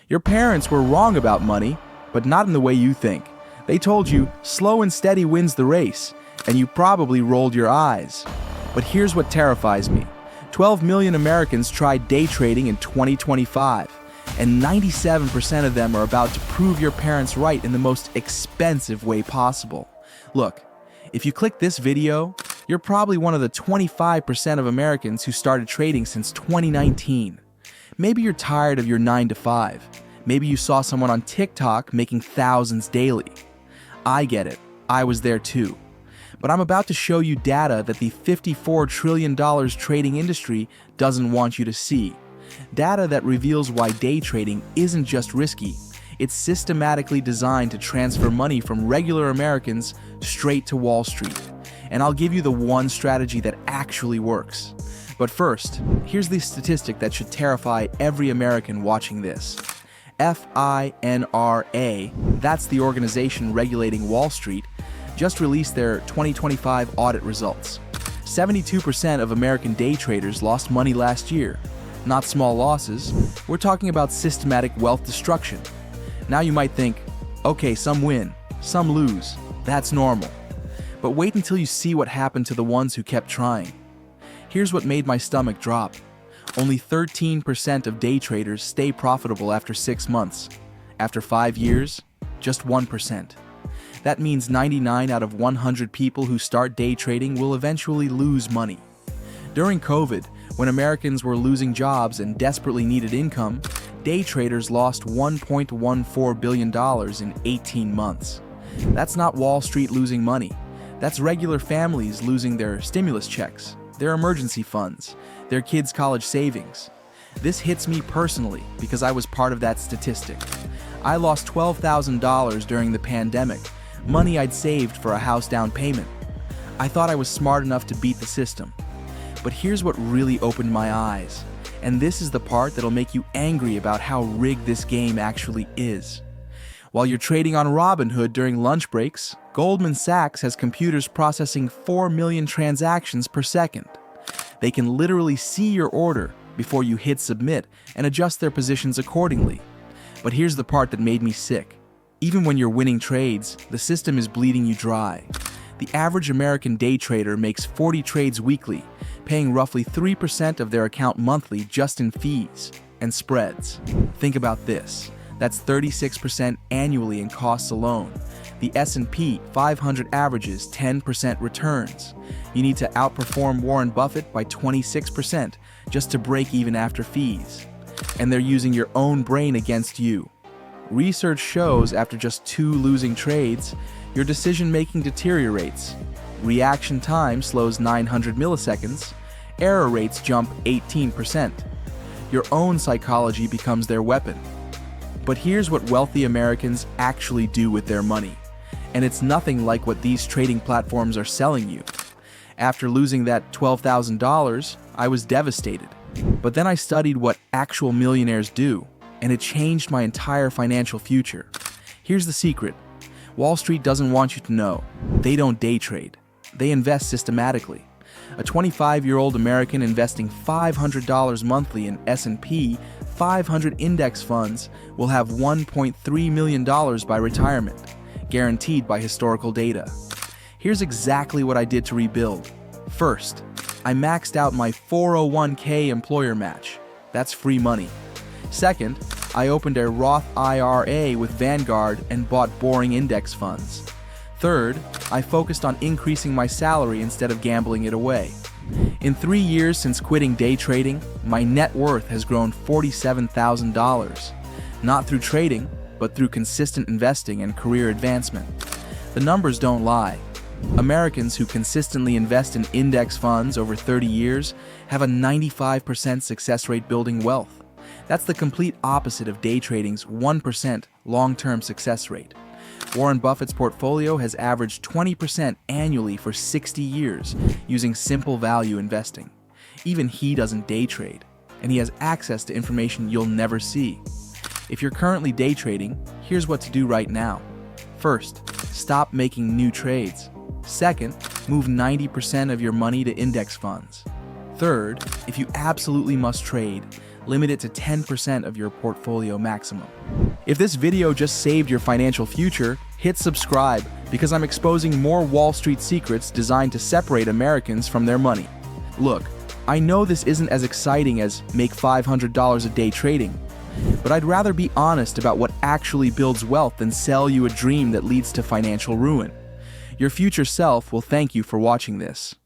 Your parents were wrong about money, but not in the way you think. They told you slow and steady wins the race, and you probably rolled your eyes. But here's what terrifies me. 12 million Americans tried day trading in 2025, and 97% of them are about to prove your parents right in the most expensive way possible. Look, if you click this video, you're probably one of the 25% of Americans who started trading since 2019. Maybe you're tired of your 9 to 5. Maybe you saw someone on TikTok making thousands daily. I get it. I was there too. But I'm about to show you data that the $54 trillion trading industry doesn't want you to see. Data that reveals why day trading isn't just risky, it's systematically designed to transfer money from regular Americans straight to Wall Street. And I'll give you the one strategy that actually works. But first, here's the statistic that should terrify every American watching this. FINRA, that's the organization regulating Wall Street, just released their 2025 audit results. 72% of American day traders lost money last year. Not small losses, we're talking about systematic wealth destruction. Now you might think, okay, some win, some lose, that's normal. But wait until you see what happened to the ones who kept trying. Here's what made my stomach drop. Only 13% of day traders stay profitable after 6 months. After 5 years, just 1%. That means 99 out of 100 people who start day trading will eventually lose money. During COVID, when Americans were losing jobs and desperately needed income, day traders lost $1.14 billion in 18 months. That's not Wall Street losing money. That's regular families losing their stimulus checks, their emergency funds, their kids' college savings. This hits me personally because I was part of that statistic. I lost $12,000 during the pandemic, money I'd saved for a house down payment. I thought I was smart enough to beat the system. But here's what really opened my eyes, and this is the part that'll make you angry about how rigged this game actually is. While you're trading on Robinhood during lunch breaks, Goldman Sachs has computers processing 4 million transactions per second. They can literally see your order before you hit submit and adjust their positions accordingly. But here's the part that made me sick. Even when you're winning trades, the system is bleeding you dry. The average American day trader makes 40 trades weekly, paying roughly 3% of their account monthly just in fees and spreads. Think about this. That's 36% annually in costs alone. The S&P 500 averages 10% returns. You need to outperform Warren Buffett by 26% just to break even after fees. And they're using your own brain against you. Research shows after just 2 losing trades, your decision-making deteriorates. Reaction time slows 900 milliseconds. Error rates jump 18%. Your own psychology becomes their weapon. But here's what wealthy Americans actually do with their money. And it's nothing like what these trading platforms are selling you. After losing that $12,000, I was devastated. But then I studied what actual millionaires do, and it changed my entire financial future. Here's the secret. Wall Street doesn't want you to know. They don't day trade. They invest systematically. A 25-year-old American investing $500 monthly in S&P 500 index funds will have $1.3 million by retirement, guaranteed by historical data. Here's exactly what I did to rebuild. First, I maxed out my 401k employer match. That's free money. Second, I opened a Roth IRA with Vanguard and bought boring index funds. Third, I focused on increasing my salary instead of gambling it away. In 3 years since quitting day trading, my net worth has grown $47,000. Not through trading, but through consistent investing and career advancement. The numbers don't lie. Americans who consistently invest in index funds over 30 years have a 95% success rate building wealth. That's the complete opposite of day trading's 1% long-term success rate. Warren Buffett's portfolio has averaged 20% annually for 60 years using simple value investing. Even he doesn't day trade, and he has access to information you'll never see. If you're currently day trading, here's what to do right now. First, stop making new trades. Second, move 90% of your money to index funds. Third, if you absolutely must trade, Limit it to 10% of your portfolio maximum. If this video just saved your financial future, hit subscribe because I'm exposing more Wall Street secrets designed to separate Americans from their money. Look, I know this isn't as exciting as make $500 a day trading, but I'd rather be honest about what actually builds wealth than sell you a dream that leads to financial ruin. Your future self will thank you for watching this.